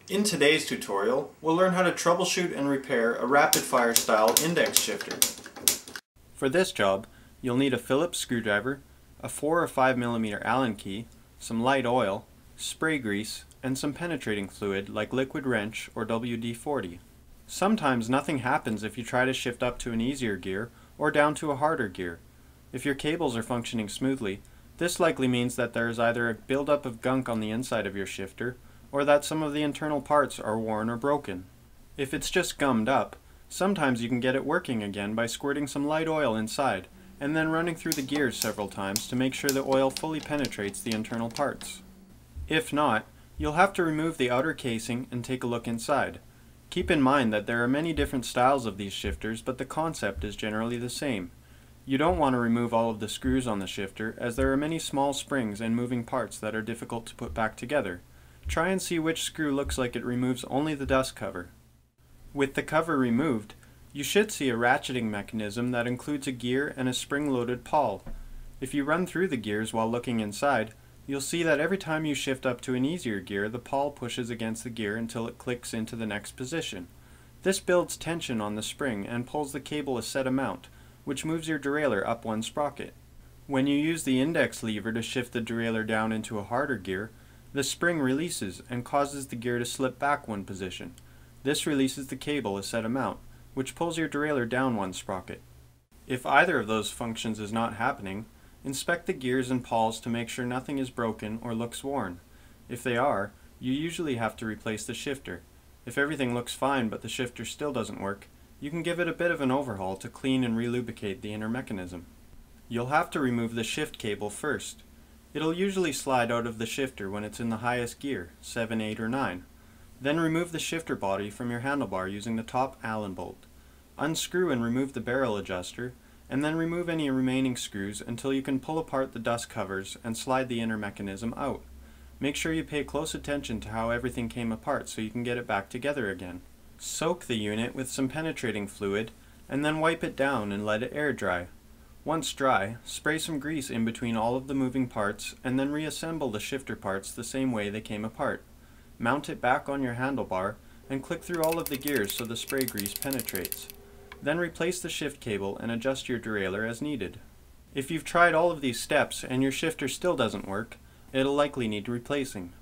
In today's tutorial, we'll learn how to troubleshoot and repair a rapid-fire style index shifter. For this job, you'll need a Phillips screwdriver, a 4 or 5 mm Allen key, some light oil, spray grease, and some penetrating fluid like liquid wrench or WD-40. Sometimes nothing happens if you try to shift up to an easier gear or down to a harder gear. If your cables are functioning smoothly, this likely means that there is either a buildup of gunk on the inside of your shifter, or that some of the internal parts are worn or broken. If it's just gummed up, sometimes you can get it working again by squirting some light oil inside, and then running through the gears several times to make sure the oil fully penetrates the internal parts. If not, you'll have to remove the outer casing and take a look inside. Keep in mind that there are many different styles of these shifters, but the concept is generally the same. You don't want to remove all of the screws on the shifter, as there are many small springs and moving parts that are difficult to put back together. Try and see which screw looks like it removes only the dust cover. With the cover removed, you should see a ratcheting mechanism that includes a gear and a spring-loaded pawl. If you run through the gears while looking inside, you'll see that every time you shift up to an easier gear, the pawl pushes against the gear until it clicks into the next position. This builds tension on the spring and pulls the cable a set amount, which moves your derailleur up one sprocket. When you use the index lever to shift the derailleur down into a harder gear, the spring releases and causes the gear to slip back one position. This releases the cable a set amount, which pulls your derailleur down one sprocket. If either of those functions is not happening, inspect the gears and pawls to make sure nothing is broken or looks worn. If they are, you usually have to replace the shifter. If everything looks fine but the shifter still doesn't work, you can give it a bit of an overhaul to clean and relubricate the inner mechanism. You'll have to remove the shift cable first. It'll usually slide out of the shifter when it's in the highest gear, 7, 8, or 9. Then remove the shifter body from your handlebar using the top Allen bolt. Unscrew and remove the barrel adjuster, and then remove any remaining screws until you can pull apart the dust covers and slide the inner mechanism out. Make sure you pay close attention to how everything came apart so you can get it back together again. Soak the unit with some penetrating fluid, and then wipe it down and let it air dry. Once dry, spray some grease in between all of the moving parts and then reassemble the shifter parts the same way they came apart. Mount it back on your handlebar and click through all of the gears so the spray grease penetrates. Then replace the shift cable and adjust your derailleur as needed. If you've tried all of these steps and your shifter still doesn't work, it'll likely need replacing.